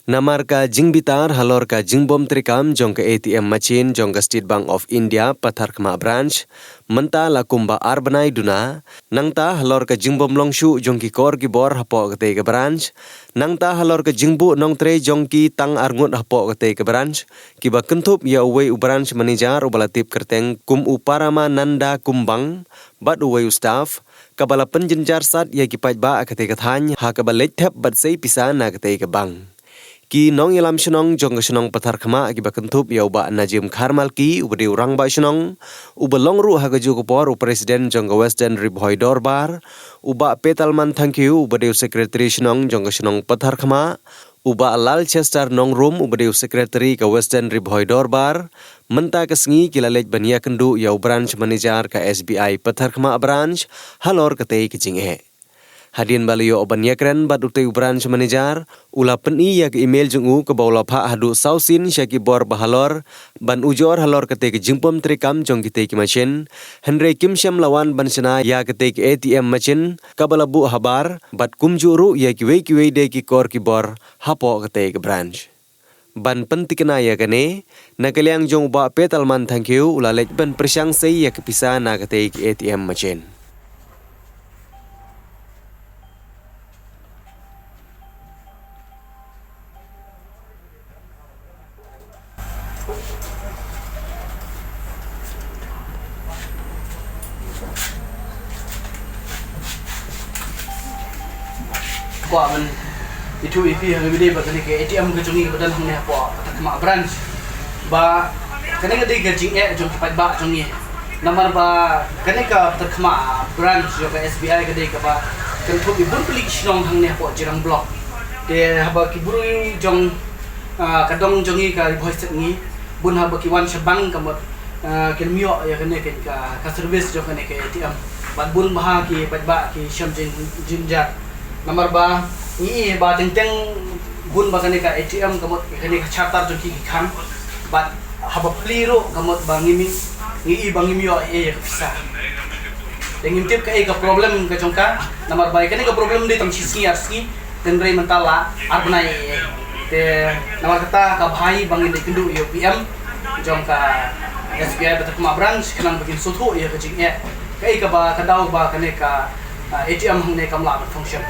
Namar ka jingbitar halor ka jingbom trikam jong ka ATM machine jong ka State Bank of India Pathar Khama branch menta lakumba arbanai duna nangta halor ka jingbom longshu jong ki kor ki bor hapo ka te ka branch nangta halor ka jingbu nong tre jong ki tang arngut hapo ka te ka branch ki ba kentup ya uwe u branch manager u balatip kerteng kum uparama nanda kumbang bat uwe u staff kabala penjenjar sat ya ki pajba ka te ka thany ha ka balet thep bat sei pisa na ka te ka bang ki nong ilam shnong jong shnong Pathar Khama ki bakentup ya uba Najim Kharmal ki ubade urang ba shnong uba longru hagaju ko por presiden jong Western Ribhoi Dorbar uba Petalman thank you ubade secretary shnong jong shnong Pathar Khama uba Lal Chester nong room ubade secretary ka Western Ribhoi Dorbar menta kesngi kilalej bania kendu ya branch manager ka SBI Pathar Khama branch halor kate kicing Hadian baliyo oban yakren bat utei branch manager ula peni yak email jungu ke bawla pha hadu sausin syaki bor bahalor ban ujor halor kete ke jingpom trikam jong kite ki machine Henry Kim Syam lawan ban sena ya kete ke ATM machine kabalabu habar bat kumjuru ya kiwe de ki kor ki bor hapo kete ke branch ban pentikna ya kane nakaliang jong ba Petalman thank you ula lej ban presyang sei ya kepisa na kete ke ATM machine Kuat men itu ipi yang gede batani ke ATM ke jungi badan hang ne apa Khama branch ba kene gede ke jing jong kipat ba jungi namar ba kene ka Khama branch jo ke SBI gede ka ba kan thu ibun pelik shnong hang ne apa jirang block de haba ki buru jong kadong jungi ka voice ni bun haba ki wan shabang ka mot ken mio ya kene ke ka service jo kene ke ATM ban bun baha ki pat ba ki sham jinjar Nomor ba ini ba teng gun ba kane ka ATM kamot kane ka charter joki kan ba haba pliro kamot ba ngimi yo bisa dengan tip ka problem ka jongka nomor ba kane ka problem de tam sisi arski tenre mentala arbnai te nomor kata ka bhai bangin de kindu yo PM jongka SBI Pathar Khama branch kanang bagin suthu ya ka jing ka ba kadaw ba kane ka ATM hangne kamla function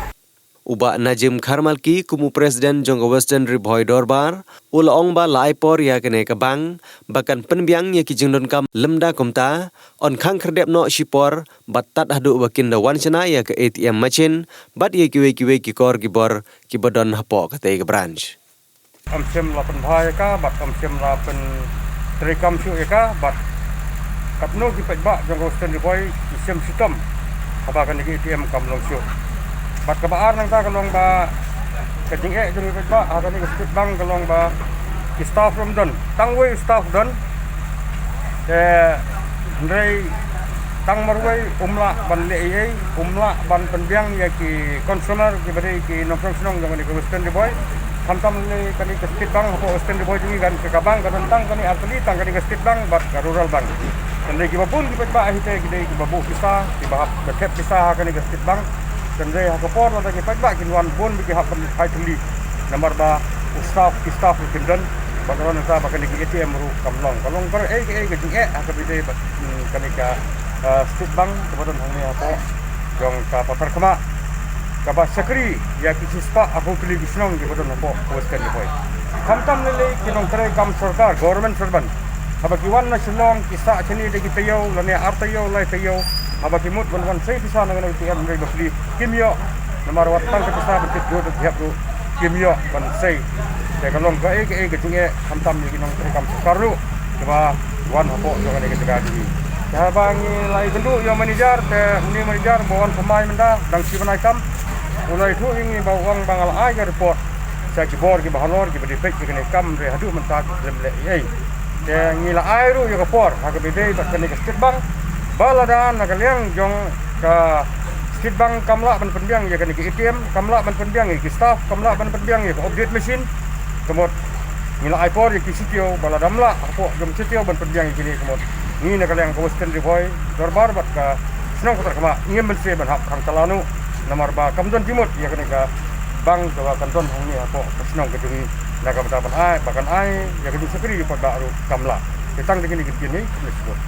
Uba Najim Kharmal ki kumu presiden jong Western Ribhoi Dorbar ula ong ba laipor ya kene ka bang bakan penbiang ya ki jingdon kam lemda komta on khang kherdep no shipor batat hadu bakin da wansana ya ke ATM machine bat ya kiwe ki kor ki bor ki badon hapo ka te branch sem lapan bhai ka bat sem lapan trikam shu ka bat katno ki pajba jong Western Ribhoi sem sitom abakan ki ATM kam long shu bat kabaar nang ta kalong ba kajing jung ba akan ni State Bank kalong ba staff from don tangway staff don ndrei tang marway umla ban le umla ban penbiang ya ki consumer ki bari ki nongkrong snong jang ni Western Ribhoi hamtam le kani State Bank ho Western Ribhoi jungi gan ke kabang kan tang kani artli tang kani State Bank bat rural bank ndrei ki babun ki ba hite ki dei ki babu pisa ki bahap betep pisa kani State Bank dan saya hakapor wala ki pagba kinwan bon bigi hapan haitli nomor ba staff kindan bagaron sa bakan ki ATM ru kamlong kalong par ke jing hakabide kanika State Bank kemudian hangni apa jong ka Pathar Khama ka ba sakri ya ki sispa aku kili gisnong kemudian apa Western Ribhoi kamtam lele kinong tray kam sarkar government servant habaki wan na silong kisa chini de kitayo lane artayo lai tayo habaki mut wan sei bisa nang ATM re bafli kimyo nomor watang ka bisa bentit do tiap ru kimyo wan sei te kalong ka ke jinge kamtam ni kinong tray kam sarkaru ba wan hapo jo kane ke di Habangi lai bendu yo manager te ni manager bawan pemain menda dang si kam ulai tu ingi bawang bangal ai report sa ki bor ki bahalor ki bedi pek ki kam re hadu mentak lemle te ngila ai ru yo report ha ke bedi bat kene ke State Bank baladan nakaliang jong ka State Bank kamla ban penbiang ya kene ke ATM kamla ban penbiang ki staff kamla ban penbiang ya update mesin kemot ngila ai por ki sitio baladamla apo jom sitio ban penbiang ki kemot ni nakaliang ka Western Ribhoi Dorbar bat ka senang Pathar Khama ingin mense ban hak kang talanu nomor ba kamdon timut ya kene ka bang ka kanton hangni apo senang ke naga mataban ai bakan ai ya kedu sekri pada ru kamla. Ketang dengan ini sebut.